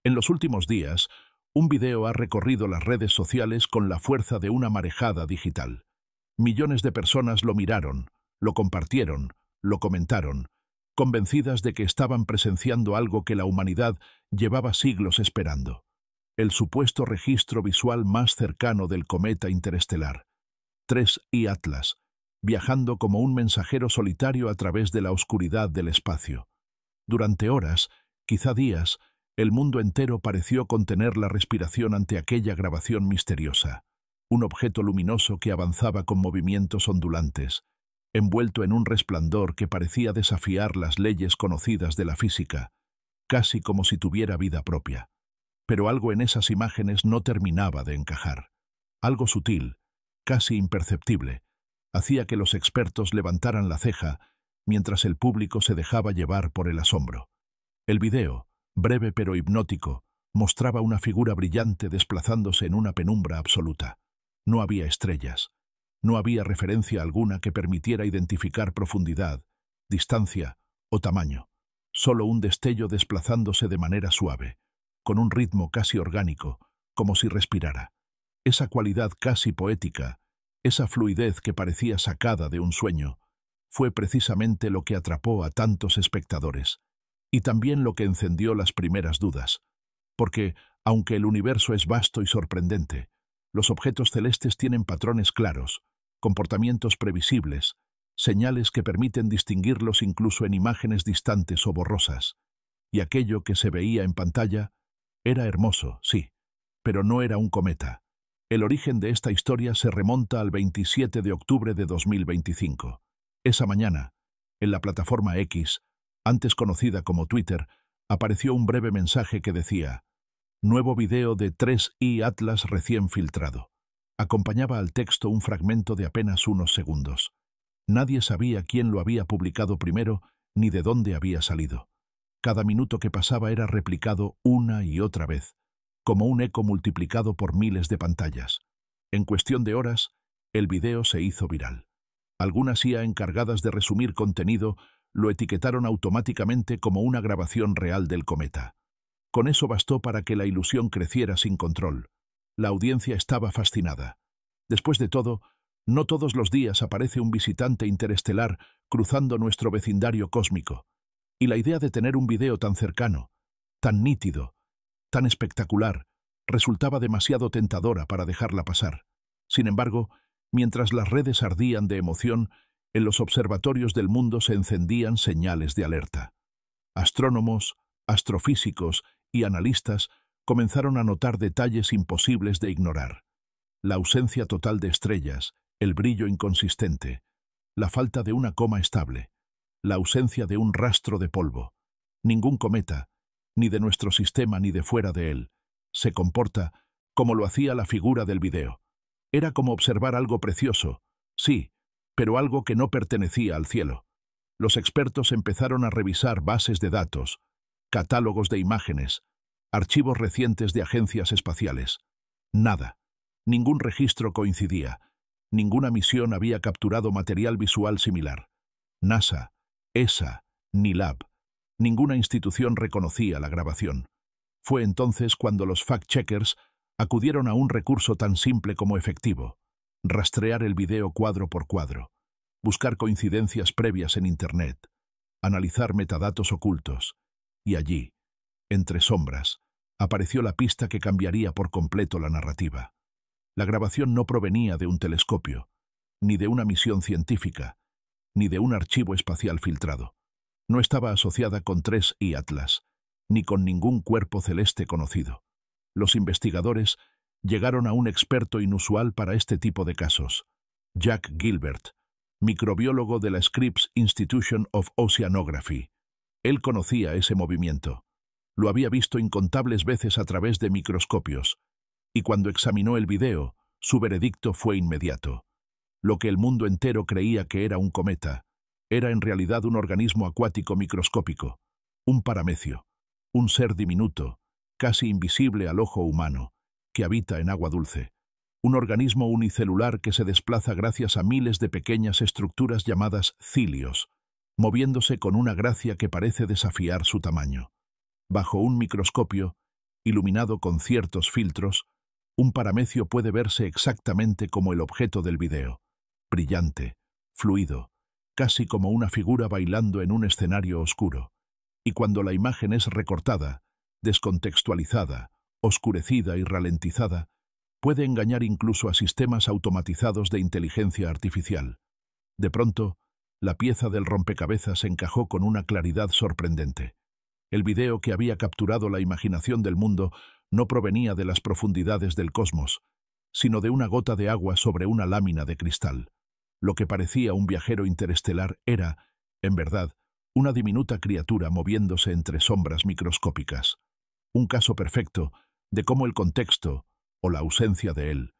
En los últimos días, un video ha recorrido las redes sociales con la fuerza de una marejada digital. Millones de personas lo miraron, lo compartieron, lo comentaron, convencidas de que estaban presenciando algo que la humanidad llevaba siglos esperando: el supuesto registro visual más cercano del cometa interestelar, 3I Atlas, viajando como un mensajero solitario a través de la oscuridad del espacio. Durante horas, quizá días, el mundo entero pareció contener la respiración ante aquella grabación misteriosa. Un objeto luminoso que avanzaba con movimientos ondulantes, envuelto en un resplandor que parecía desafiar las leyes conocidas de la física, casi como si tuviera vida propia. Pero algo en esas imágenes no terminaba de encajar. Algo sutil, casi imperceptible, hacía que los expertos levantaran la ceja mientras el público se dejaba llevar por el asombro. El video, breve pero hipnótico, mostraba una figura brillante desplazándose en una penumbra absoluta. No había estrellas. No había referencia alguna que permitiera identificar profundidad, distancia o tamaño. Solo un destello desplazándose de manera suave, con un ritmo casi orgánico, como si respirara. Esa cualidad casi poética, esa fluidez que parecía sacada de un sueño, fue precisamente lo que atrapó a tantos espectadores, y también lo que encendió las primeras dudas. Porque, aunque el universo es vasto y sorprendente, los objetos celestes tienen patrones claros, comportamientos previsibles, señales que permiten distinguirlos incluso en imágenes distantes o borrosas. Y aquello que se veía en pantalla era hermoso, sí, pero no era un cometa. El origen de esta historia se remonta al 27 de octubre de 2025. Esa mañana, en la plataforma X, antes conocida como Twitter, apareció un breve mensaje que decía: nuevo video de 3I Atlas recién filtrado. Acompañaba al texto un fragmento de apenas unos segundos. Nadie sabía quién lo había publicado primero ni de dónde había salido. Cada minuto que pasaba era replicado una y otra vez, como un eco multiplicado por miles de pantallas. En cuestión de horas, el video se hizo viral. Algunas IA encargadas de resumir contenido lo etiquetaron automáticamente como una grabación real del cometa. Con eso bastó para que la ilusión creciera sin control. La audiencia estaba fascinada. Después de todo, no todos los días aparece un visitante interestelar cruzando nuestro vecindario cósmico. Y la idea de tener un video tan cercano, tan nítido, tan espectacular, resultaba demasiado tentadora para dejarla pasar. Sin embargo, mientras las redes ardían de emoción, en los observatorios del mundo se encendían señales de alerta. Astrónomos, astrofísicos y analistas comenzaron a notar detalles imposibles de ignorar: la ausencia total de estrellas, el brillo inconsistente, la falta de una coma estable, la ausencia de un rastro de polvo. Ningún cometa, ni de nuestro sistema ni de fuera de él, se comporta como lo hacía la figura del video. Era como observar algo precioso, sí, pero algo que no pertenecía al cielo. Los expertos empezaron a revisar bases de datos, catálogos de imágenes, archivos recientes de agencias espaciales. Nada. Ningún registro coincidía. Ninguna misión había capturado material visual similar. NASA, ESA, ni LAB. Ninguna institución reconocía la grabación. Fue entonces cuando los fact-checkers acudieron a un recurso tan simple como efectivo: rastrear el video cuadro por cuadro, buscar coincidencias previas en Internet, analizar metadatos ocultos. Y allí, entre sombras, apareció la pista que cambiaría por completo la narrativa. La grabación no provenía de un telescopio, ni de una misión científica, ni de un archivo espacial filtrado. No estaba asociada con 3I Atlas, ni con ningún cuerpo celeste conocido. Los investigadores llegaron a un experto inusual para este tipo de casos: Jack Gilbert, microbiólogo de la Scripps Institution of Oceanography. Él conocía ese movimiento. Lo había visto incontables veces a través de microscopios, y cuando examinó el video, su veredicto fue inmediato. Lo que el mundo entero creía que era un cometa, era en realidad un organismo acuático microscópico, un paramecio, un ser diminuto, casi invisible al ojo humano, que habita en agua dulce. Un organismo unicelular que se desplaza gracias a miles de pequeñas estructuras llamadas cilios, moviéndose con una gracia que parece desafiar su tamaño. Bajo un microscopio, iluminado con ciertos filtros, un paramecio puede verse exactamente como el objeto del video, brillante, fluido, casi como una figura bailando en un escenario oscuro. Y cuando la imagen es recortada, descontextualizada, oscurecida y ralentizada, puede engañar incluso a sistemas automatizados de inteligencia artificial. De pronto, la pieza del rompecabezas encajó con una claridad sorprendente. El video que había capturado la imaginación del mundo no provenía de las profundidades del cosmos, sino de una gota de agua sobre una lámina de cristal. Lo que parecía un viajero interestelar era, en verdad, una diminuta criatura moviéndose entre sombras microscópicas. Un caso perfecto de cómo el contexto, o la ausencia de él,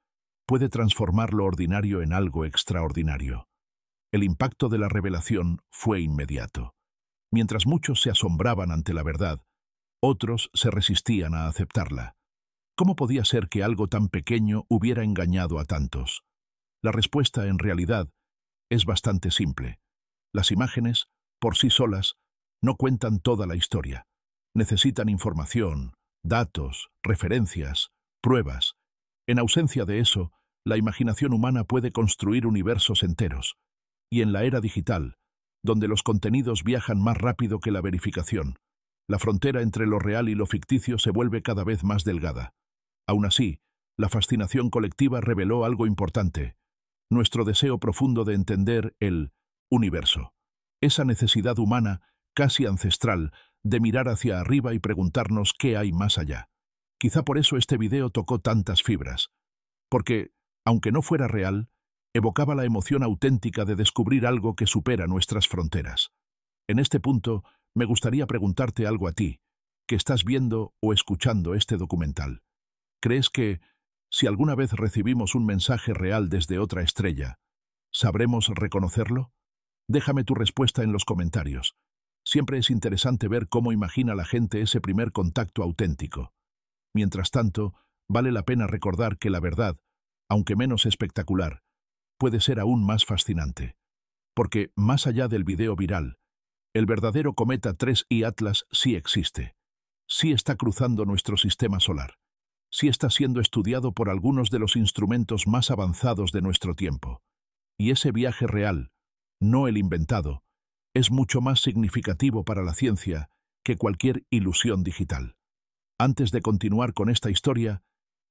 puede transformar lo ordinario en algo extraordinario. El impacto de la revelación fue inmediato. Mientras muchos se asombraban ante la verdad, otros se resistían a aceptarla. ¿Cómo podía ser que algo tan pequeño hubiera engañado a tantos? La respuesta, en realidad, es bastante simple. Las imágenes, por sí solas, no cuentan toda la historia. Necesitan información, datos, referencias, pruebas. En ausencia de eso, la imaginación humana puede construir universos enteros. Y en la era digital, donde los contenidos viajan más rápido que la verificación, la frontera entre lo real y lo ficticio se vuelve cada vez más delgada. Aún así, la fascinación colectiva reveló algo importante: nuestro deseo profundo de entender el universo. Esa necesidad humana, casi ancestral, de mirar hacia arriba y preguntarnos qué hay más allá. Quizá por eso este video tocó tantas fibras. Porque, aunque no fuera real, evocaba la emoción auténtica de descubrir algo que supera nuestras fronteras. En este punto, me gustaría preguntarte algo a ti, que estás viendo o escuchando este documental. ¿Crees que, si alguna vez recibimos un mensaje real desde otra estrella, sabremos reconocerlo? Déjame tu respuesta en los comentarios. Siempre es interesante ver cómo imagina la gente ese primer contacto auténtico. Mientras tanto, vale la pena recordar que la verdad, aunque menos espectacular, puede ser aún más fascinante. Porque, más allá del video viral, el verdadero cometa 3I Atlas sí existe. Sí está cruzando nuestro sistema solar. Sí está siendo estudiado por algunos de los instrumentos más avanzados de nuestro tiempo. Y ese viaje real, no el inventado, es mucho más significativo para la ciencia que cualquier ilusión digital. Antes de continuar con esta historia,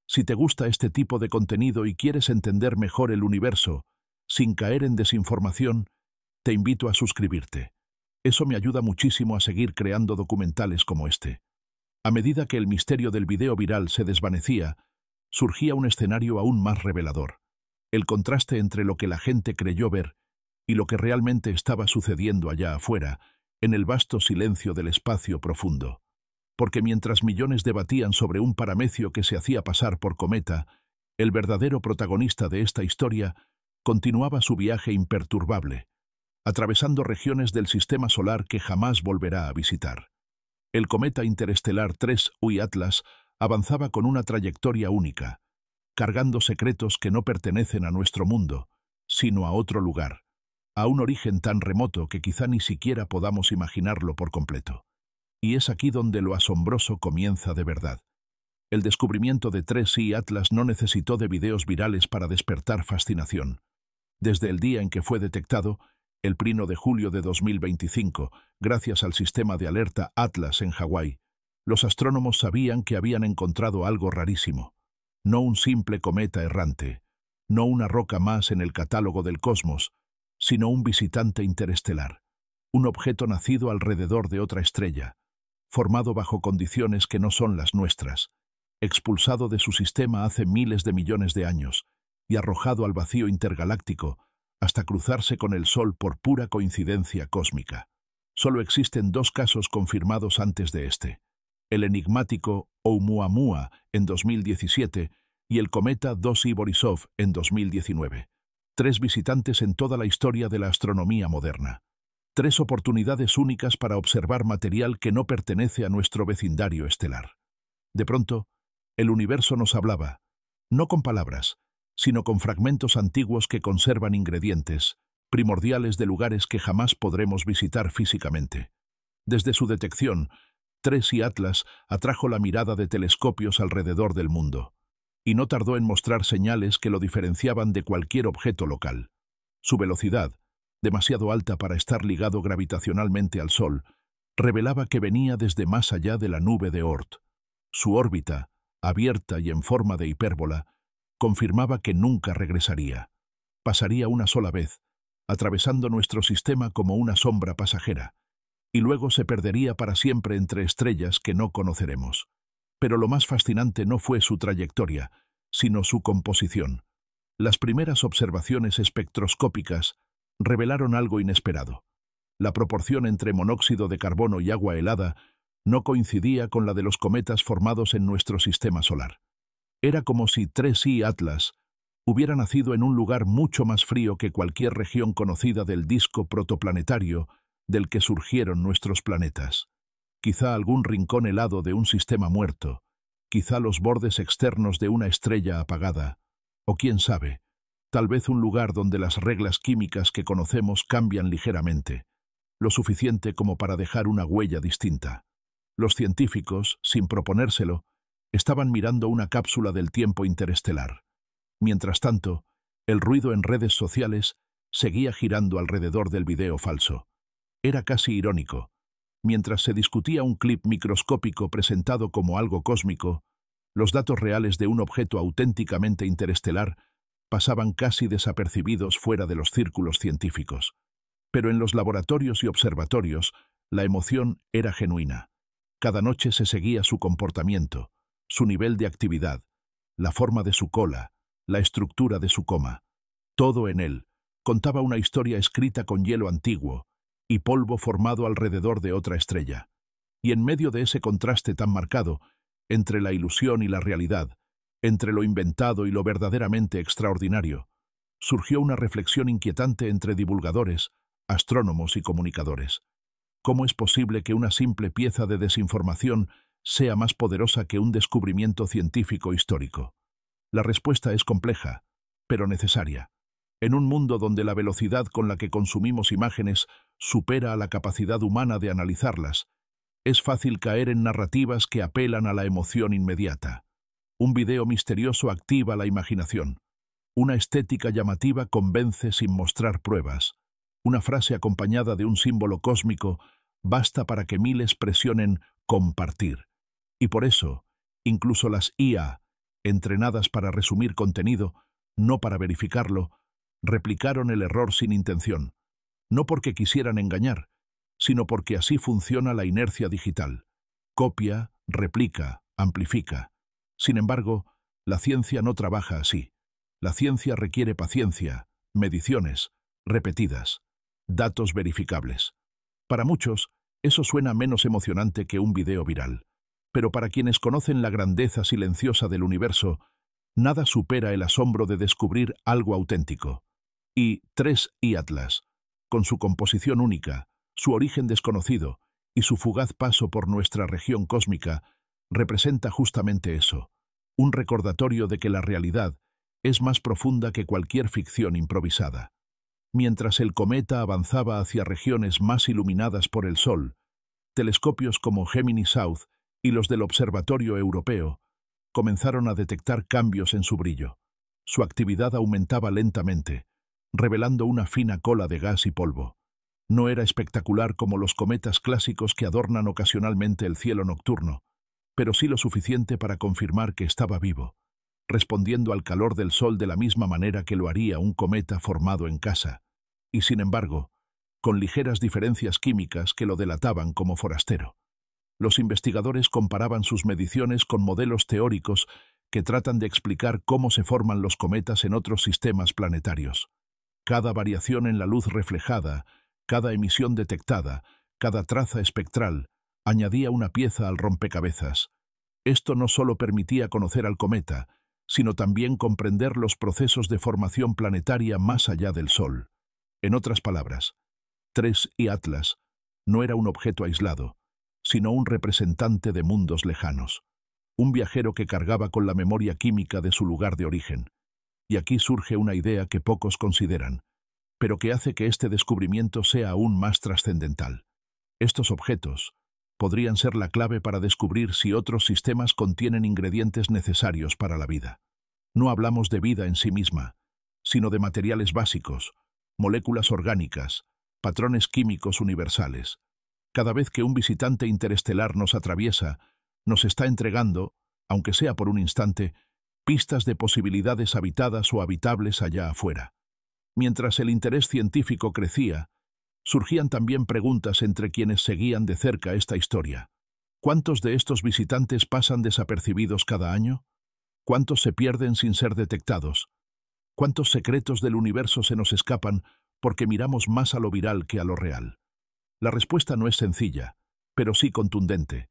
si te gusta este tipo de contenido y quieres entender mejor el universo, sin caer en desinformación, te invito a suscribirte. Eso me ayuda muchísimo a seguir creando documentales como este. A medida que el misterio del video viral se desvanecía, surgía un escenario aún más revelador: el contraste entre lo que la gente creyó ver y lo que realmente estaba sucediendo allá afuera, en el vasto silencio del espacio profundo. Porque mientras millones debatían sobre un paramecio que se hacía pasar por cometa, el verdadero protagonista de esta historia continuaba su viaje imperturbable, atravesando regiones del sistema solar que jamás volverá a visitar. El cometa interestelar 3I Atlas avanzaba con una trayectoria única, cargando secretos que no pertenecen a nuestro mundo, sino a otro lugar, a un origen tan remoto que quizá ni siquiera podamos imaginarlo por completo. Y es aquí donde lo asombroso comienza de verdad. El descubrimiento de 3I Atlas no necesitó de videos virales para despertar fascinación. Desde el día en que fue detectado, el 1 de julio de 2025, gracias al sistema de alerta Atlas en Hawái, los astrónomos sabían que habían encontrado algo rarísimo. No un simple cometa errante, no una roca más en el catálogo del cosmos, sino un visitante interestelar, un objeto nacido alrededor de otra estrella, formado bajo condiciones que no son las nuestras, expulsado de su sistema hace miles de millones de años y arrojado al vacío intergaláctico hasta cruzarse con el Sol por pura coincidencia cósmica. Solo existen dos casos confirmados antes de este: el enigmático Oumuamua en 2017 y el cometa 2I Borisov en 2019. 3 visitantes en toda la historia de la astronomía moderna. 3 oportunidades únicas para observar material que no pertenece a nuestro vecindario estelar. De pronto, el universo nos hablaba, no con palabras, sino con fragmentos antiguos que conservan ingredientes, primordiales de lugares que jamás podremos visitar físicamente. Desde su detección, 3 y Atlas atrajo la mirada de telescopios alrededor del mundo, y no tardó en mostrar señales que lo diferenciaban de cualquier objeto local. Su velocidad, demasiado alta para estar ligado gravitacionalmente al Sol, revelaba que venía desde más allá de la nube de Oort. Su órbita, abierta y en forma de hipérbola, confirmaba que nunca regresaría. Pasaría una sola vez, atravesando nuestro sistema como una sombra pasajera, y luego se perdería para siempre entre estrellas que no conoceremos. Pero lo más fascinante no fue su trayectoria, sino su composición. Las primeras observaciones espectroscópicas revelaron algo inesperado. La proporción entre monóxido de carbono y agua helada no coincidía con la de los cometas formados en nuestro sistema solar. Era como si 3I Atlas hubiera nacido en un lugar mucho más frío que cualquier región conocida del disco protoplanetario del que surgieron nuestros planetas. Quizá algún rincón helado de un sistema muerto, quizá los bordes externos de una estrella apagada, o quién sabe, tal vez un lugar donde las reglas químicas que conocemos cambian ligeramente, lo suficiente como para dejar una huella distinta. Los científicos, sin proponérselo, estaban mirando una cápsula del tiempo interestelar. Mientras tanto, el ruido en redes sociales seguía girando alrededor del video falso. Era casi irónico. Mientras se discutía un clip microscópico presentado como algo cósmico, los datos reales de un objeto auténticamente interestelar pasaban casi desapercibidos fuera de los círculos científicos. Pero en los laboratorios y observatorios, la emoción era genuina. Cada noche se seguía su comportamiento, su nivel de actividad, la forma de su cola, la estructura de su coma. Todo en él contaba una historia escrita con hielo antiguo y polvo formado alrededor de otra estrella. Y en medio de ese contraste tan marcado, entre la ilusión y la realidad, entre lo inventado y lo verdaderamente extraordinario, surgió una reflexión inquietante entre divulgadores, astrónomos y comunicadores. ¿Cómo es posible que una simple pieza de desinformación sea más poderosa que un descubrimiento científico histórico? La respuesta es compleja, pero necesaria. En un mundo donde la velocidad con la que consumimos imágenes supera a la capacidad humana de analizarlas, es fácil caer en narrativas que apelan a la emoción inmediata. Un video misterioso activa la imaginación. Una estética llamativa convence sin mostrar pruebas. Una frase acompañada de un símbolo cósmico basta para que miles presionen compartir. Y por eso, incluso las IA, entrenadas para resumir contenido, no para verificarlo, replicaron el error sin intención, no porque quisieran engañar, sino porque así funciona la inercia digital. Copia, replica, amplifica. Sin embargo, la ciencia no trabaja así. La ciencia requiere paciencia, mediciones, repetidas, datos verificables. Para muchos, eso suena menos emocionante que un video viral. Pero para quienes conocen la grandeza silenciosa del universo, nada supera el asombro de descubrir algo auténtico. Y 3I Atlas, con su composición única, su origen desconocido y su fugaz paso por nuestra región cósmica, representa justamente eso, un recordatorio de que la realidad es más profunda que cualquier ficción improvisada. Mientras el cometa avanzaba hacia regiones más iluminadas por el Sol, telescopios como Gemini South y los del Observatorio Europeo comenzaron a detectar cambios en su brillo. Su actividad aumentaba lentamente, revelando una fina cola de gas y polvo. No era espectacular como los cometas clásicos que adornan ocasionalmente el cielo nocturno, pero sí lo suficiente para confirmar que estaba vivo, respondiendo al calor del Sol de la misma manera que lo haría un cometa formado en casa, y sin embargo, con ligeras diferencias químicas que lo delataban como forastero. Los investigadores comparaban sus mediciones con modelos teóricos que tratan de explicar cómo se forman los cometas en otros sistemas planetarios. Cada variación en la luz reflejada, cada emisión detectada, cada traza espectral, añadía una pieza al rompecabezas. Esto no solo permitía conocer al cometa, sino también comprender los procesos de formación planetaria más allá del Sol. En otras palabras, 3I Atlas no era un objeto aislado, sino un representante de mundos lejanos, un viajero que cargaba con la memoria química de su lugar de origen. Y aquí surge una idea que pocos consideran, pero que hace que este descubrimiento sea aún más trascendental. Estos objetos, podrían ser la clave para descubrir si otros sistemas contienen ingredientes necesarios para la vida. No hablamos de vida en sí misma, sino de materiales básicos, moléculas orgánicas, patrones químicos universales. Cada vez que un visitante interestelar nos atraviesa, nos está entregando, aunque sea por un instante, pistas de posibilidades habitadas o habitables allá afuera. Mientras el interés científico crecía, surgían también preguntas entre quienes seguían de cerca esta historia. ¿Cuántos de estos visitantes pasan desapercibidos cada año? ¿Cuántos se pierden sin ser detectados? ¿Cuántos secretos del universo se nos escapan porque miramos más a lo viral que a lo real? La respuesta no es sencilla, pero sí contundente.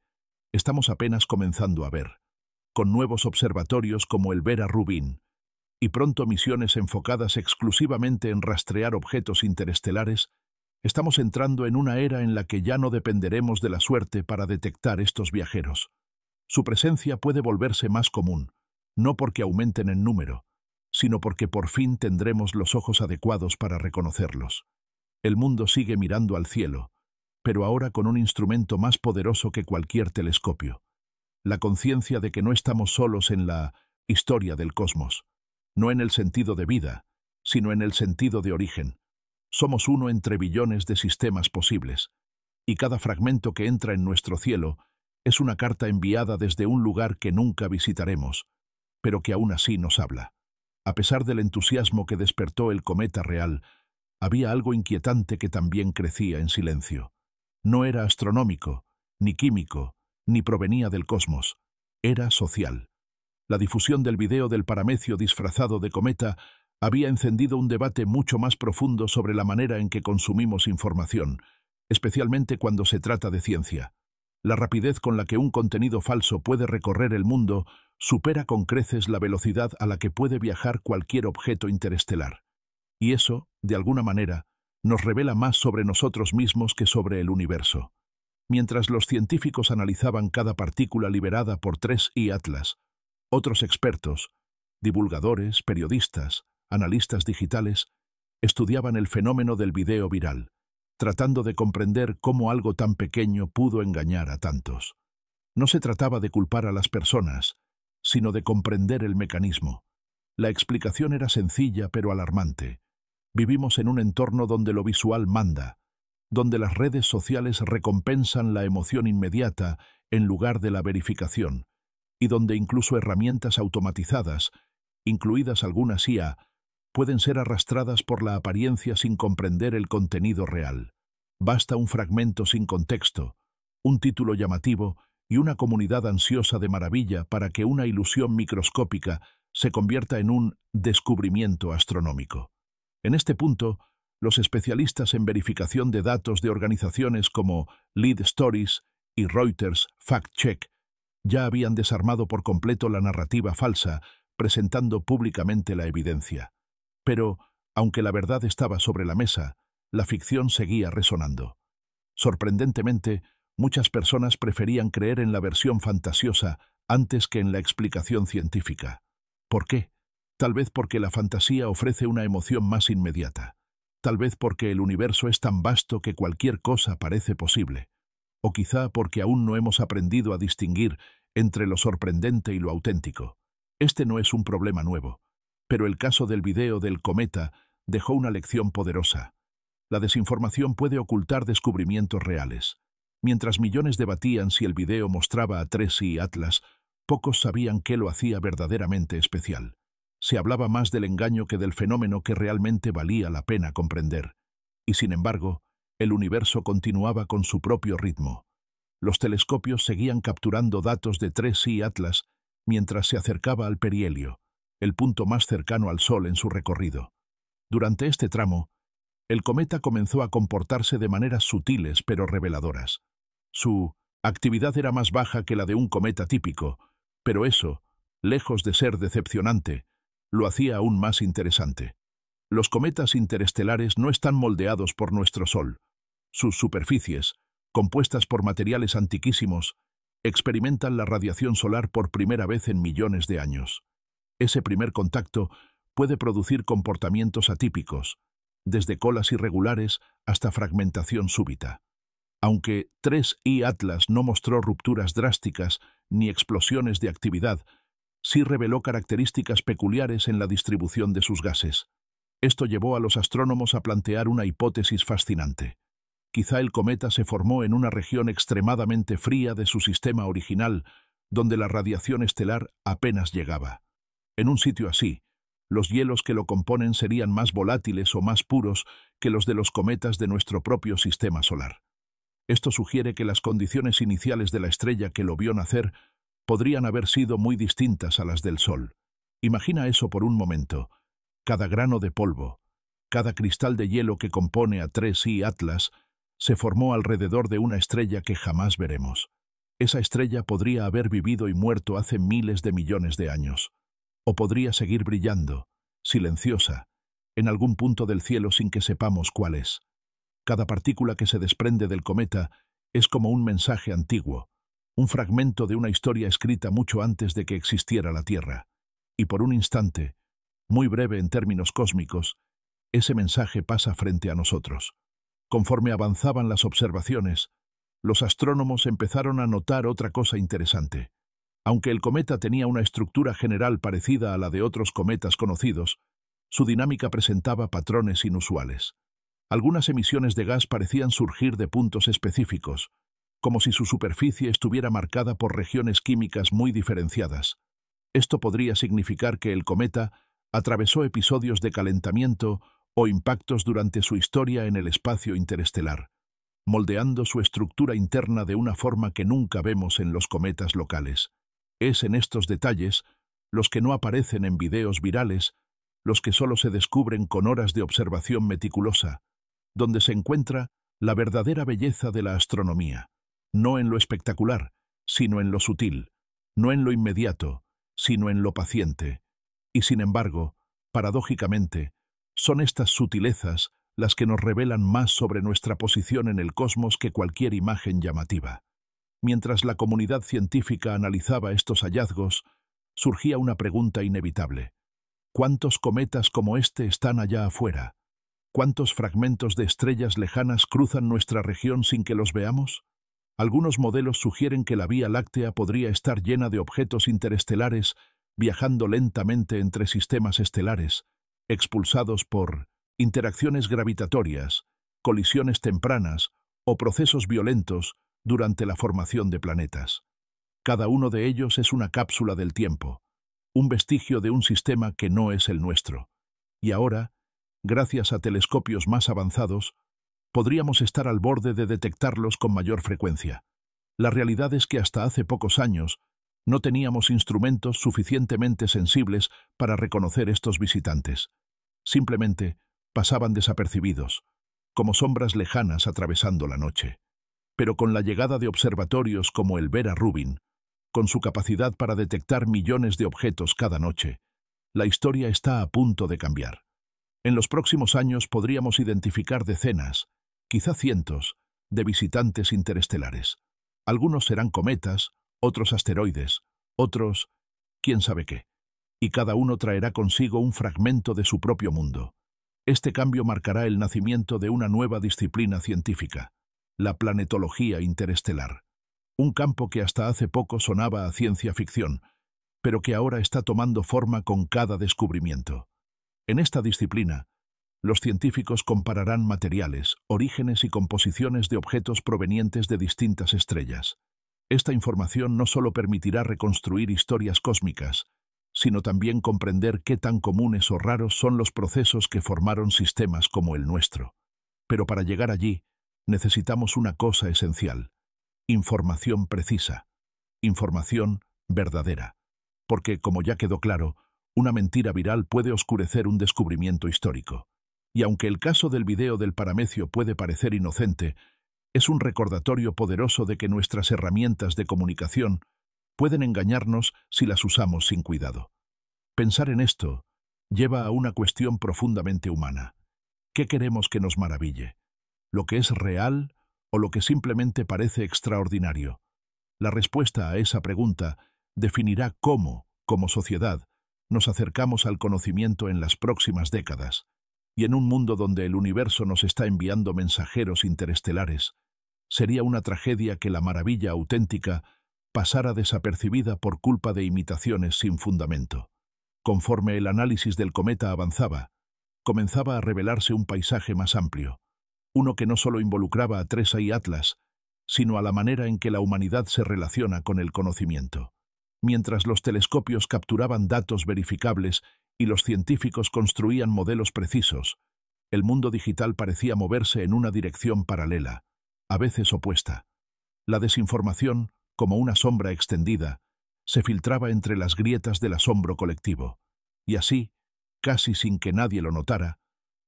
Estamos apenas comenzando a ver, con nuevos observatorios como el Vera Rubin, y pronto misiones enfocadas exclusivamente en rastrear objetos interestelares, estamos entrando en una era en la que ya no dependeremos de la suerte para detectar estos viajeros. Su presencia puede volverse más común, no porque aumenten en número, sino porque por fin tendremos los ojos adecuados para reconocerlos. El mundo sigue mirando al cielo, pero ahora con un instrumento más poderoso que cualquier telescopio. La conciencia de que no estamos solos en la historia del cosmos, no en el sentido de vida, sino en el sentido de origen. Somos uno entre billones de sistemas posibles, y cada fragmento que entra en nuestro cielo es una carta enviada desde un lugar que nunca visitaremos, pero que aún así nos habla. A pesar del entusiasmo que despertó el cometa real, había algo inquietante que también crecía en silencio. No era astronómico, ni químico, ni provenía del cosmos. Era social. La difusión del video del paramecio disfrazado de cometa había encendido un debate mucho más profundo sobre la manera en que consumimos información, especialmente cuando se trata de ciencia. La rapidez con la que un contenido falso puede recorrer el mundo supera con creces la velocidad a la que puede viajar cualquier objeto interestelar. Y eso, de alguna manera, nos revela más sobre nosotros mismos que sobre el universo. Mientras los científicos analizaban cada partícula liberada por 3I Atlas, otros expertos, divulgadores, periodistas, analistas digitales, estudiaban el fenómeno del video viral, tratando de comprender cómo algo tan pequeño pudo engañar a tantos. No se trataba de culpar a las personas, sino de comprender el mecanismo. La explicación era sencilla pero alarmante. Vivimos en un entorno donde lo visual manda, donde las redes sociales recompensan la emoción inmediata en lugar de la verificación, y donde incluso herramientas automatizadas, incluidas algunas IA, pueden ser arrastradas por la apariencia sin comprender el contenido real. Basta un fragmento sin contexto, un título llamativo y una comunidad ansiosa de maravilla para que una ilusión microscópica se convierta en un descubrimiento astronómico. En este punto, los especialistas en verificación de datos de organizaciones como Lead Stories y Reuters Fact Check ya habían desarmado por completo la narrativa falsa, presentando públicamente la evidencia. Pero, aunque la verdad estaba sobre la mesa, la ficción seguía resonando. Sorprendentemente, muchas personas preferían creer en la versión fantasiosa antes que en la explicación científica. ¿Por qué? Tal vez porque la fantasía ofrece una emoción más inmediata. Tal vez porque el universo es tan vasto que cualquier cosa parece posible. O quizá porque aún no hemos aprendido a distinguir entre lo sorprendente y lo auténtico. Este no es un problema nuevo, pero el caso del video del cometa dejó una lección poderosa. La desinformación puede ocultar descubrimientos reales. Mientras millones debatían si el video mostraba a 3I Atlas, pocos sabían qué lo hacía verdaderamente especial. Se hablaba más del engaño que del fenómeno que realmente valía la pena comprender. Y sin embargo, el universo continuaba con su propio ritmo. Los telescopios seguían capturando datos de 3I Atlas mientras se acercaba al perihelio, el punto más cercano al Sol en su recorrido. Durante este tramo, el cometa comenzó a comportarse de maneras sutiles pero reveladoras. Su actividad era más baja que la de un cometa típico, pero eso, lejos de ser decepcionante, lo hacía aún más interesante. Los cometas interestelares no están moldeados por nuestro Sol. Sus superficies, compuestas por materiales antiquísimos, experimentan la radiación solar por primera vez en millones de años. Ese primer contacto puede producir comportamientos atípicos, desde colas irregulares hasta fragmentación súbita. Aunque 3I Atlas no mostró rupturas drásticas ni explosiones de actividad, sí reveló características peculiares en la distribución de sus gases. Esto llevó a los astrónomos a plantear una hipótesis fascinante. Quizá el cometa se formó en una región extremadamente fría de su sistema original, donde la radiación estelar apenas llegaba. En un sitio así, los hielos que lo componen serían más volátiles o más puros que los de los cometas de nuestro propio sistema solar. Esto sugiere que las condiciones iniciales de la estrella que lo vio nacer podrían haber sido muy distintas a las del Sol. Imagina eso por un momento. Cada grano de polvo, cada cristal de hielo que compone a 3I Atlas, se formó alrededor de una estrella que jamás veremos. Esa estrella podría haber vivido y muerto hace miles de millones de años. O podría seguir brillando, silenciosa, en algún punto del cielo sin que sepamos cuál es. Cada partícula que se desprende del cometa es como un mensaje antiguo, un fragmento de una historia escrita mucho antes de que existiera la Tierra. Y por un instante, muy breve en términos cósmicos, ese mensaje pasa frente a nosotros. Conforme avanzaban las observaciones, los astrónomos empezaron a notar otra cosa interesante. Aunque el cometa tenía una estructura general parecida a la de otros cometas conocidos, su dinámica presentaba patrones inusuales. Algunas emisiones de gas parecían surgir de puntos específicos, como si su superficie estuviera marcada por regiones químicas muy diferenciadas. Esto podría significar que el cometa atravesó episodios de calentamiento o impactos durante su historia en el espacio interestelar, moldeando su estructura interna de una forma que nunca vemos en los cometas locales. Es en estos detalles, los que no aparecen en videos virales, los que solo se descubren con horas de observación meticulosa, donde se encuentra la verdadera belleza de la astronomía, no en lo espectacular, sino en lo sutil, no en lo inmediato, sino en lo paciente. Y sin embargo, paradójicamente, son estas sutilezas las que nos revelan más sobre nuestra posición en el cosmos que cualquier imagen llamativa. Mientras la comunidad científica analizaba estos hallazgos, surgía una pregunta inevitable. ¿Cuántos cometas como este están allá afuera? ¿Cuántos fragmentos de estrellas lejanas cruzan nuestra región sin que los veamos? Algunos modelos sugieren que la Vía Láctea podría estar llena de objetos interestelares viajando lentamente entre sistemas estelares, expulsados por interacciones gravitatorias, colisiones tempranas o procesos violentos durante la formación de planetas. Cada uno de ellos es una cápsula del tiempo, un vestigio de un sistema que no es el nuestro. Y ahora, gracias a telescopios más avanzados, podríamos estar al borde de detectarlos con mayor frecuencia. La realidad es que hasta hace pocos años no teníamos instrumentos suficientemente sensibles para reconocer estos visitantes. Simplemente pasaban desapercibidos, como sombras lejanas atravesando la noche. Pero con la llegada de observatorios como el Vera Rubin, con su capacidad para detectar millones de objetos cada noche, la historia está a punto de cambiar. En los próximos años podríamos identificar decenas, quizá cientos, de visitantes interestelares. Algunos serán cometas, otros asteroides, otros, quién sabe qué. Y cada uno traerá consigo un fragmento de su propio mundo. Este cambio marcará el nacimiento de una nueva disciplina científica, la planetología interestelar. Un campo que hasta hace poco sonaba a ciencia ficción, pero que ahora está tomando forma con cada descubrimiento. En esta disciplina, los científicos compararán materiales, orígenes y composiciones de objetos provenientes de distintas estrellas. Esta información no solo permitirá reconstruir historias cósmicas, sino también comprender qué tan comunes o raros son los procesos que formaron sistemas como el nuestro. Pero para llegar allí, necesitamos una cosa esencial: información precisa, información verdadera. Porque, como ya quedó claro, una mentira viral puede oscurecer un descubrimiento histórico. Y aunque el caso del video del paramecio puede parecer inocente, es un recordatorio poderoso de que nuestras herramientas de comunicación pueden engañarnos si las usamos sin cuidado. Pensar en esto lleva a una cuestión profundamente humana. ¿Qué queremos que nos maraville? ¿Lo que es real o lo que simplemente parece extraordinario? La respuesta a esa pregunta definirá cómo, como sociedad, nos acercamos al conocimiento en las próximas décadas. Y en un mundo donde el universo nos está enviando mensajeros interestelares, Sería una tragedia que la maravilla auténtica pasara desapercibida por culpa de imitaciones sin fundamento. Conforme el análisis del cometa avanzaba, comenzaba a revelarse un paisaje más amplio, uno que no solo involucraba a TRES y Atlas, sino a la manera en que la humanidad se relaciona con el conocimiento. Mientras los telescopios capturaban datos verificables y los científicos construían modelos precisos, el mundo digital parecía moverse en una dirección paralela, a veces opuesta. La desinformación, como una sombra extendida, se filtraba entre las grietas del asombro colectivo. Y así, casi sin que nadie lo notara,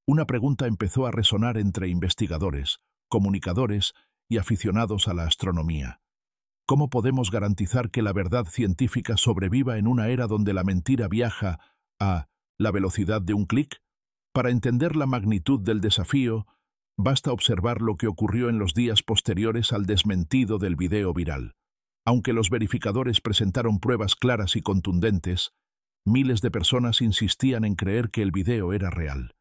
una pregunta empezó a resonar entre investigadores, comunicadores y aficionados a la astronomía. ¿Cómo podemos garantizar que la verdad científica sobreviva en una era donde la mentira viaja a la velocidad de un clic? Para entender la magnitud del desafío, basta observar lo que ocurrió en los días posteriores al desmentido del video viral. Aunque los verificadores presentaron pruebas claras y contundentes, miles de personas insistían en creer que el video era real.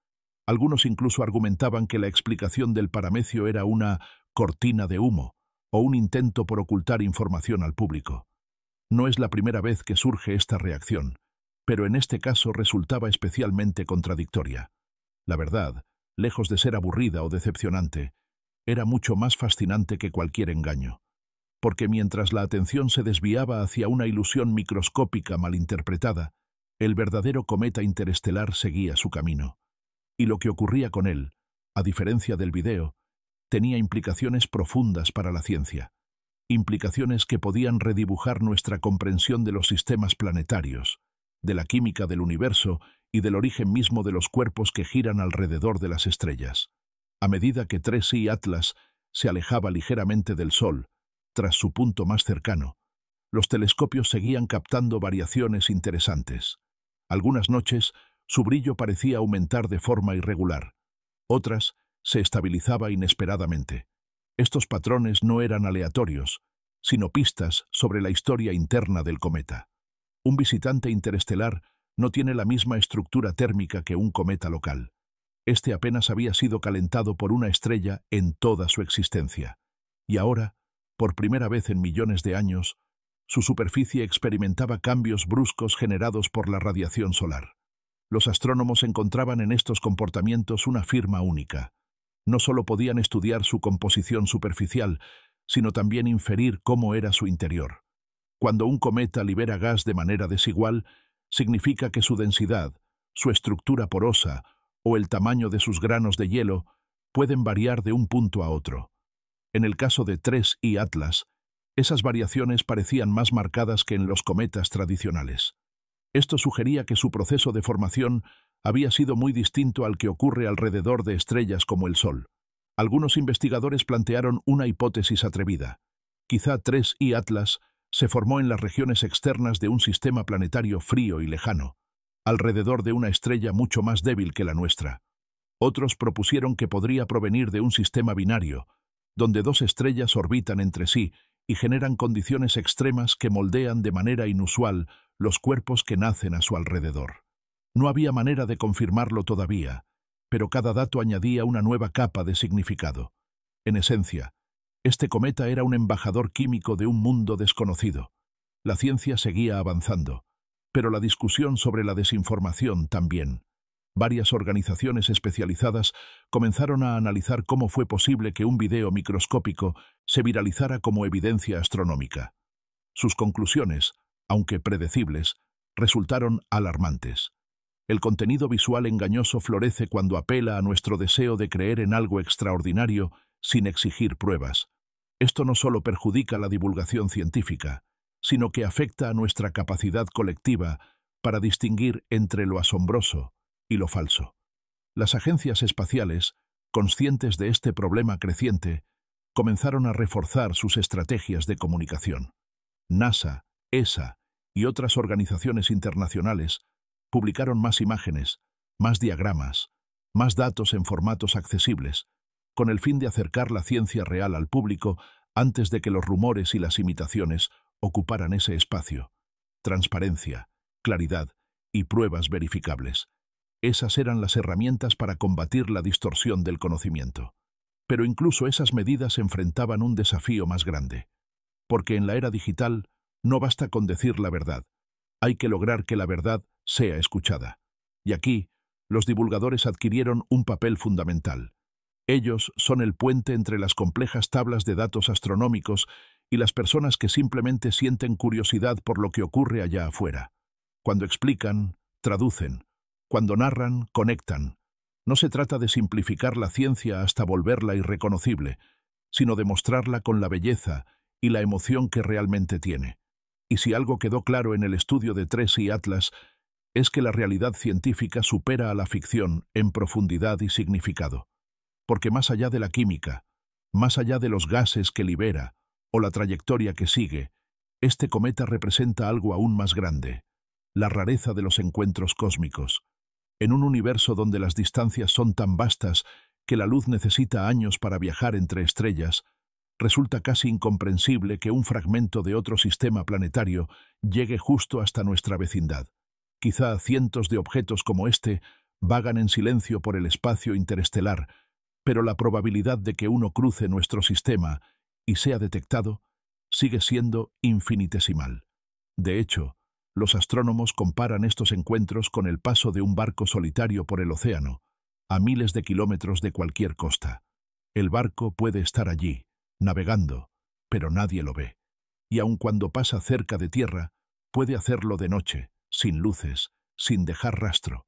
Algunos incluso argumentaban que la explicación del paramecio era una cortina de humo o un intento por ocultar información al público. No es la primera vez que surge esta reacción, pero en este caso resultaba especialmente contradictoria. La verdad, lejos de ser aburrida o decepcionante, era mucho más fascinante que cualquier engaño. Porque mientras la atención se desviaba hacia una ilusión microscópica malinterpretada, el verdadero cometa interestelar seguía su camino. Y lo que ocurría con él, a diferencia del video, tenía implicaciones profundas para la ciencia. Implicaciones que podían redibujar nuestra comprensión de los sistemas planetarios, de la química del universo y del origen mismo de los cuerpos que giran alrededor de las estrellas. A medida que TRES y Atlas se alejaba ligeramente del Sol, tras su punto más cercano, los telescopios seguían captando variaciones interesantes. Algunas noches, su brillo parecía aumentar de forma irregular. Otras, se estabilizaba inesperadamente. Estos patrones no eran aleatorios, sino pistas sobre la historia interna del cometa. Un visitante interestelar no tiene la misma estructura térmica que un cometa local. Este apenas había sido calentado por una estrella en toda su existencia. Y ahora, por primera vez en millones de años, su superficie experimentaba cambios bruscos generados por la radiación solar. Los astrónomos encontraban en estos comportamientos una firma única. No solo podían estudiar su composición superficial, sino también inferir cómo era su interior. Cuando un cometa libera gas de manera desigual, significa que su densidad, su estructura porosa o el tamaño de sus granos de hielo pueden variar de un punto a otro. En el caso de TRES y Atlas, esas variaciones parecían más marcadas que en los cometas tradicionales. Esto sugería que su proceso de formación había sido muy distinto al que ocurre alrededor de estrellas como el Sol. Algunos investigadores plantearon una hipótesis atrevida. Quizá TRES y Atlas se formó en las regiones externas de un sistema planetario frío y lejano, alrededor de una estrella mucho más débil que la nuestra. Otros propusieron que podría provenir de un sistema binario, donde dos estrellas orbitan entre sí y generan condiciones extremas que moldean de manera inusual los cuerpos que nacen a su alrededor. No había manera de confirmarlo todavía, pero cada dato añadía una nueva capa de significado. En esencia, este cometa era un embajador químico de un mundo desconocido. La ciencia seguía avanzando, pero la discusión sobre la desinformación también. Varias organizaciones especializadas comenzaron a analizar cómo fue posible que un video microscópico se viralizara como evidencia astronómica. Sus conclusiones, aunque predecibles, resultaron alarmantes. El contenido visual engañoso florece cuando apela a nuestro deseo de creer en algo extraordinario sin exigir pruebas. Esto no solo perjudica la divulgación científica, sino que afecta a nuestra capacidad colectiva para distinguir entre lo asombroso y lo falso. Las agencias espaciales, conscientes de este problema creciente, comenzaron a reforzar sus estrategias de comunicación. NASA, ESA y otras organizaciones internacionales publicaron más imágenes, más diagramas, más datos en formatos accesibles, con el fin de acercar la ciencia real al público antes de que los rumores y las imitaciones ocuparan ese espacio. Transparencia, claridad y pruebas verificables. Esas eran las herramientas para combatir la distorsión del conocimiento. Pero incluso esas medidas enfrentaban un desafío más grande. Porque en la era digital no basta con decir la verdad, hay que lograr que la verdad sea escuchada. Y aquí, los divulgadores adquirieron un papel fundamental. Ellos son el puente entre las complejas tablas de datos astronómicos y las personas que simplemente sienten curiosidad por lo que ocurre allá afuera. Cuando explican, traducen. Cuando narran, conectan. No se trata de simplificar la ciencia hasta volverla irreconocible, sino de mostrarla con la belleza y la emoción que realmente tiene. Y si algo quedó claro en el estudio de TRES y Atlas, es que la realidad científica supera a la ficción en profundidad y significado. Porque más allá de la química, más allá de los gases que libera o la trayectoria que sigue, este cometa representa algo aún más grande, la rareza de los encuentros cósmicos. En un universo donde las distancias son tan vastas que la luz necesita años para viajar entre estrellas, resulta casi incomprensible que un fragmento de otro sistema planetario llegue justo hasta nuestra vecindad. Quizá cientos de objetos como este vagan en silencio por el espacio interestelar, pero la probabilidad de que uno cruce nuestro sistema y sea detectado sigue siendo infinitesimal. De hecho, los astrónomos comparan estos encuentros con el paso de un barco solitario por el océano, a miles de kilómetros de cualquier costa. El barco puede estar allí, navegando, pero nadie lo ve. Y aun cuando pasa cerca de tierra, puede hacerlo de noche, sin luces, sin dejar rastro.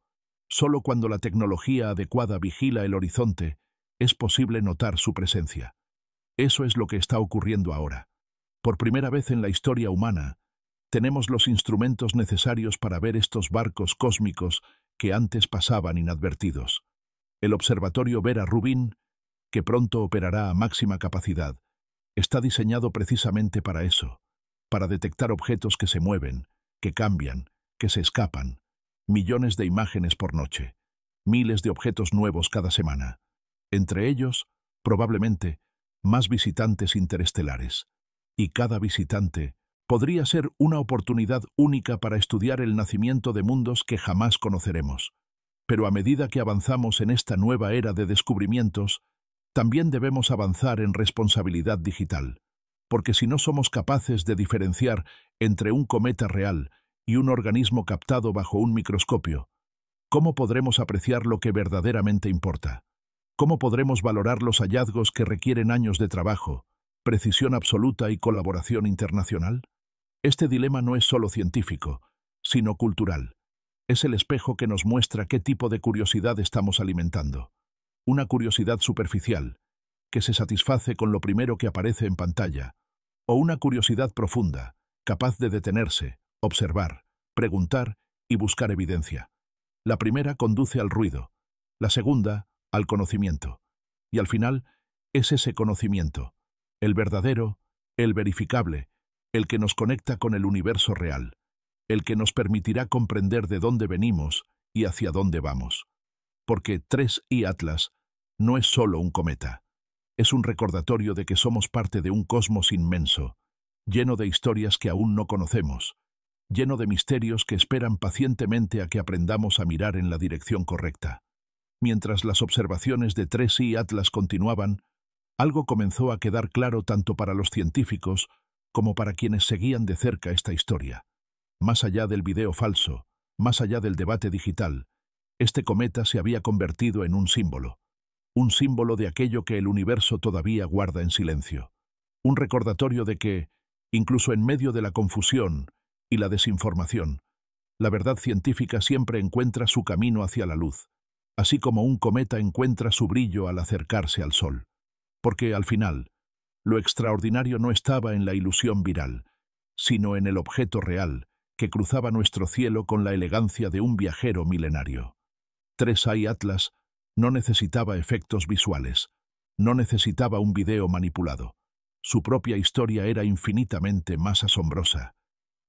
Solo cuando la tecnología adecuada vigila el horizonte, es posible notar su presencia. Eso es lo que está ocurriendo ahora. Por primera vez en la historia humana, tenemos los instrumentos necesarios para ver estos barcos cósmicos que antes pasaban inadvertidos. El observatorio Vera Rubin, que pronto operará a máxima capacidad, está diseñado precisamente para eso, para detectar objetos que se mueven, que cambian, que se escapan, millones de imágenes por noche, miles de objetos nuevos cada semana. Entre ellos, probablemente, más visitantes interestelares. Y cada visitante podría ser una oportunidad única para estudiar el nacimiento de mundos que jamás conoceremos. Pero a medida que avanzamos en esta nueva era de descubrimientos, también debemos avanzar en responsabilidad digital. Porque si no somos capaces de diferenciar entre un cometa real y un organismo captado bajo un microscopio, ¿cómo podremos apreciar lo que verdaderamente importa? ¿Cómo podremos valorar los hallazgos que requieren años de trabajo, precisión absoluta y colaboración internacional? Este dilema no es solo científico, sino cultural. Es el espejo que nos muestra qué tipo de curiosidad estamos alimentando. Una curiosidad superficial, que se satisface con lo primero que aparece en pantalla, o una curiosidad profunda, capaz de detenerse, observar, preguntar y buscar evidencia. La primera conduce al ruido, la segunda al conocimiento. Y al final, es ese conocimiento, el verdadero, el verificable, el que nos conecta con el universo real, el que nos permitirá comprender de dónde venimos y hacia dónde vamos. Porque TRES y Atlas no es solo un cometa, es un recordatorio de que somos parte de un cosmos inmenso, lleno de historias que aún no conocemos, lleno de misterios que esperan pacientemente a que aprendamos a mirar en la dirección correcta. Mientras las observaciones de TRES y Atlas continuaban, algo comenzó a quedar claro tanto para los científicos como para quienes seguían de cerca esta historia. Más allá del video falso, más allá del debate digital, este cometa se había convertido en un símbolo de aquello que el universo todavía guarda en silencio. Un recordatorio de que, incluso en medio de la confusión y la desinformación, la verdad científica siempre encuentra su camino hacia la luz, así como un cometa encuentra su brillo al acercarse al Sol. Porque, al final, lo extraordinario no estaba en la ilusión viral, sino en el objeto real que cruzaba nuestro cielo con la elegancia de un viajero milenario. TRES y Atlas no necesitaba efectos visuales, no necesitaba un video manipulado. Su propia historia era infinitamente más asombrosa.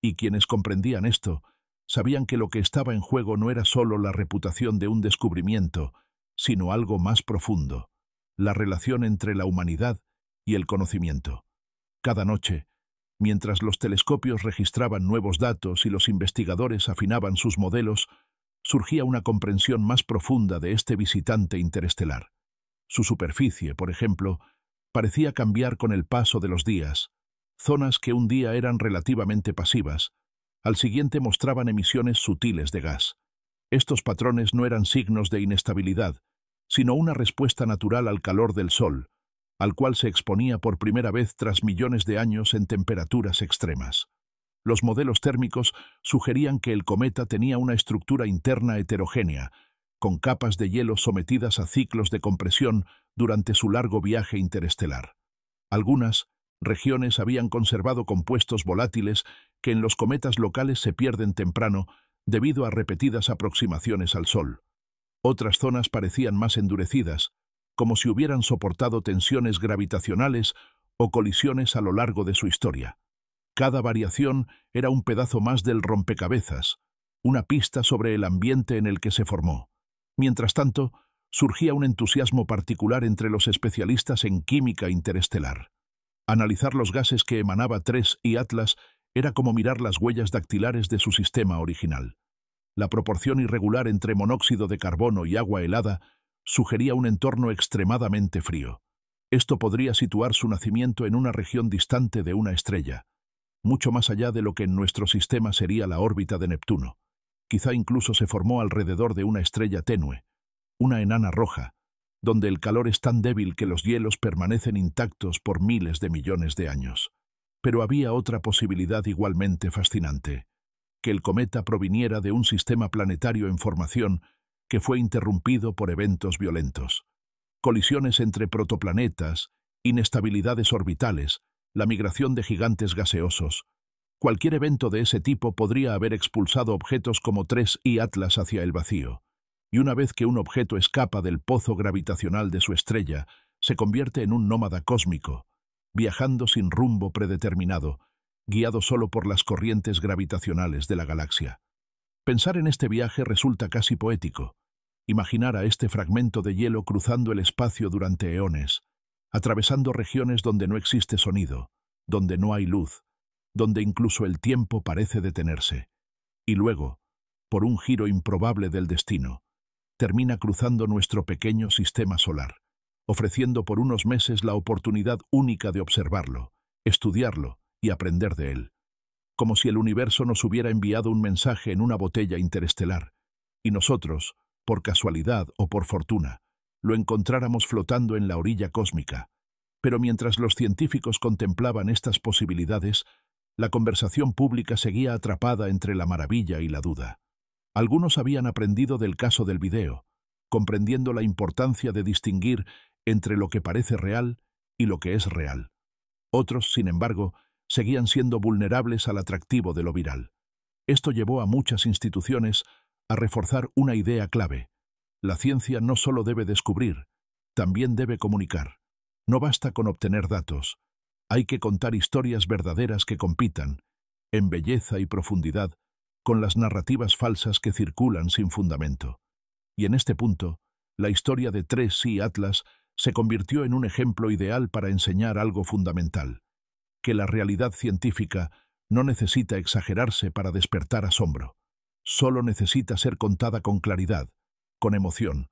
Y quienes comprendían esto, sabían que lo que estaba en juego no era solo la reputación de un descubrimiento, sino algo más profundo, la relación entre la humanidad y el conocimiento. Cada noche, mientras los telescopios registraban nuevos datos y los investigadores afinaban sus modelos, surgía una comprensión más profunda de este visitante interestelar. Su superficie, por ejemplo, parecía cambiar con el paso de los días. Zonas que un día eran relativamente pasivas, al siguiente mostraban emisiones sutiles de gas. Estos patrones no eran signos de inestabilidad, sino una respuesta natural al calor del Sol, al cual se exponía por primera vez tras millones de años en temperaturas extremas. Los modelos térmicos sugerían que el cometa tenía una estructura interna heterogénea, con capas de hielo sometidas a ciclos de compresión durante su largo viaje interestelar. Algunas regiones habían conservado compuestos volátiles que en los cometas locales se pierden temprano debido a repetidas aproximaciones al Sol. Otras zonas parecían más endurecidas, como si hubieran soportado tensiones gravitacionales o colisiones a lo largo de su historia. Cada variación era un pedazo más del rompecabezas, una pista sobre el ambiente en el que se formó. Mientras tanto, surgía un entusiasmo particular entre los especialistas en química interestelar. Analizar los gases que emanaba 3I Atlas era como mirar las huellas dactilares de su sistema original. La proporción irregular entre monóxido de carbono y agua helada sugería un entorno extremadamente frío. Esto podría situar su nacimiento en una región distante de una estrella, mucho más allá de lo que en nuestro sistema sería la órbita de Neptuno. Quizá incluso se formó alrededor de una estrella tenue, una enana roja, donde el calor es tan débil que los hielos permanecen intactos por miles de millones de años. Pero había otra posibilidad igualmente fascinante, que el cometa proviniera de un sistema planetario en formación que fue interrumpido por eventos violentos. Colisiones entre protoplanetas, inestabilidades orbitales, la migración de gigantes gaseosos. Cualquier evento de ese tipo podría haber expulsado objetos como 3I Atlas hacia el vacío. Y una vez que un objeto escapa del pozo gravitacional de su estrella, se convierte en un nómada cósmico, viajando sin rumbo predeterminado, guiado solo por las corrientes gravitacionales de la galaxia. Pensar en este viaje resulta casi poético. Imaginar a este fragmento de hielo cruzando el espacio durante eones, atravesando regiones donde no existe sonido, donde no hay luz, donde incluso el tiempo parece detenerse. Y luego, por un giro improbable del destino, termina cruzando nuestro pequeño sistema solar, ofreciendo por unos meses la oportunidad única de observarlo, estudiarlo y aprender de él. Como si el universo nos hubiera enviado un mensaje en una botella interestelar, y nosotros, por casualidad o por fortuna, lo encontráramos flotando en la orilla cósmica. Pero mientras los científicos contemplaban estas posibilidades, la conversación pública seguía atrapada entre la maravilla y la duda. Algunos habían aprendido del caso del video, comprendiendo la importancia de distinguir entre lo que parece real y lo que es real. Otros, sin embargo, seguían siendo vulnerables al atractivo de lo viral. Esto llevó a muchas instituciones a reforzar una idea clave. La ciencia no solo debe descubrir, también debe comunicar. No basta con obtener datos. Hay que contar historias verdaderas que compitan, en belleza y profundidad, con las narrativas falsas que circulan sin fundamento. Y en este punto, la historia de 3I Atlas se convirtió en un ejemplo ideal para enseñar algo fundamental, que la realidad científica no necesita exagerarse para despertar asombro. Solo necesita ser contada con claridad, con emoción,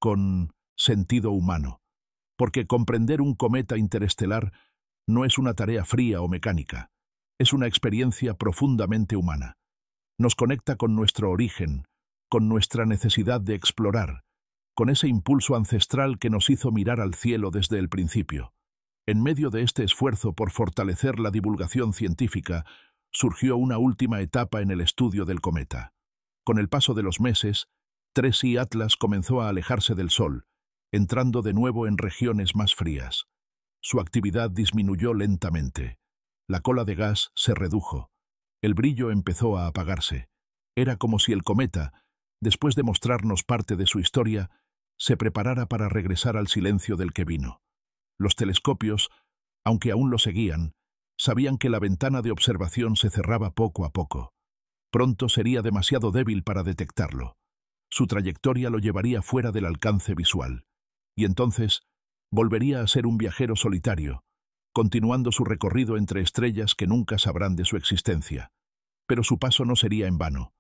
con sentido humano. Porque comprender un cometa interestelar no es una tarea fría o mecánica, es una experiencia profundamente humana. Nos conecta con nuestro origen, con nuestra necesidad de explorar, con ese impulso ancestral que nos hizo mirar al cielo desde el principio. En medio de este esfuerzo por fortalecer la divulgación científica, surgió una última etapa en el estudio del cometa. Con el paso de los meses, 3I Atlas comenzó a alejarse del Sol, entrando de nuevo en regiones más frías. Su actividad disminuyó lentamente. La cola de gas se redujo. El brillo empezó a apagarse. Era como si el cometa, después de mostrarnos parte de su historia, se preparara para regresar al silencio del que vino. Los telescopios, aunque aún lo seguían, sabían que la ventana de observación se cerraba poco a poco. Pronto sería demasiado débil para detectarlo. Su trayectoria lo llevaría fuera del alcance visual. Y entonces volvería a ser un viajero solitario, continuando su recorrido entre estrellas que nunca sabrán de su existencia. Pero su paso no sería en vano.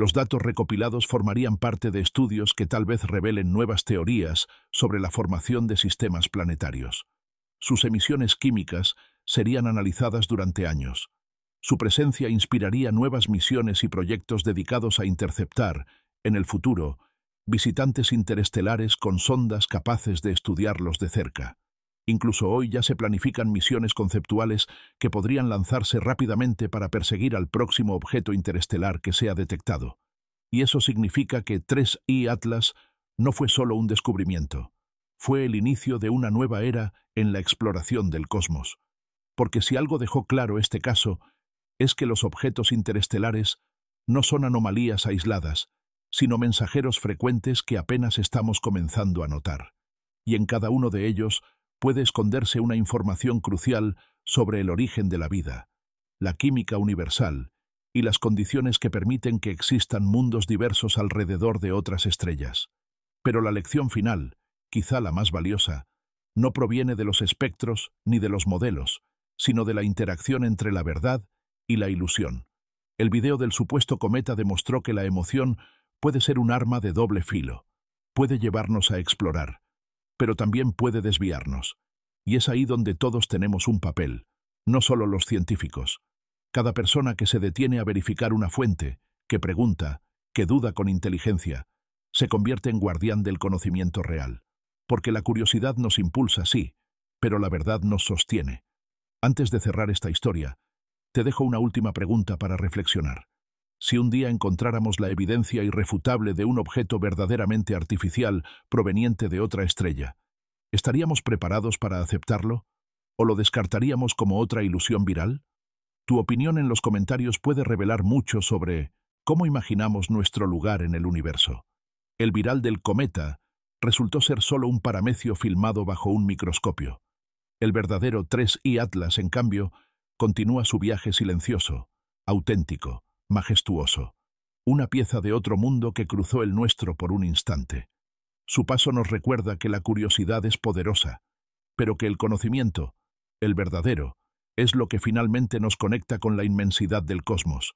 Los datos recopilados formarían parte de estudios que tal vez revelen nuevas teorías sobre la formación de sistemas planetarios. Sus emisiones químicas serían analizadas durante años. Su presencia inspiraría nuevas misiones y proyectos dedicados a interceptar, en el futuro, visitantes interestelares con sondas capaces de estudiarlos de cerca. Incluso hoy ya se planifican misiones conceptuales que podrían lanzarse rápidamente para perseguir al próximo objeto interestelar que sea detectado. Y eso significa que 3I Atlas no fue solo un descubrimiento, fue el inicio de una nueva era en la exploración del cosmos. Porque si algo dejó claro este caso, es que los objetos interestelares no son anomalías aisladas, sino mensajeros frecuentes que apenas estamos comenzando a notar. Y en cada uno de ellos puede esconderse una información crucial sobre el origen de la vida, la química universal y las condiciones que permiten que existan mundos diversos alrededor de otras estrellas. Pero la lección final, quizá la más valiosa, no proviene de los espectros ni de los modelos, sino de la interacción entre la verdad y la ilusión. El video del supuesto cometa demostró que la emoción puede ser un arma de doble filo, puede llevarnos a explorar, pero también puede desviarnos. Y es ahí donde todos tenemos un papel, no solo los científicos. Cada persona que se detiene a verificar una fuente, que pregunta, que duda con inteligencia, se convierte en guardián del conocimiento real. Porque la curiosidad nos impulsa, sí, pero la verdad nos sostiene. Antes de cerrar esta historia, te dejo una última pregunta para reflexionar. Si un día encontráramos la evidencia irrefutable de un objeto verdaderamente artificial proveniente de otra estrella, ¿estaríamos preparados para aceptarlo? ¿O lo descartaríamos como otra ilusión viral? Tu opinión en los comentarios puede revelar mucho sobre cómo imaginamos nuestro lugar en el universo. El viral del cometa resultó ser solo un paramecio filmado bajo un microscopio. El verdadero 3I Atlas, en cambio, continúa su viaje silencioso, auténtico, majestuoso, una pieza de otro mundo que cruzó el nuestro por un instante. Su paso nos recuerda que la curiosidad es poderosa, pero que el conocimiento, el verdadero, es lo que finalmente nos conecta con la inmensidad del cosmos.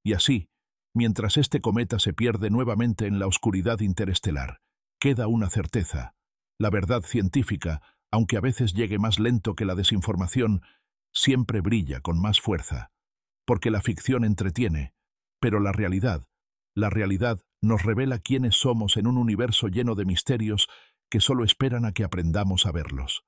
Y así, mientras este cometa se pierde nuevamente en la oscuridad interestelar, queda una certeza: la verdad científica, aunque a veces llegue más lento que la desinformación, siempre brilla con más fuerza. Porque la ficción entretiene, pero la realidad nos revela quiénes somos en un universo lleno de misterios que solo esperan a que aprendamos a verlos.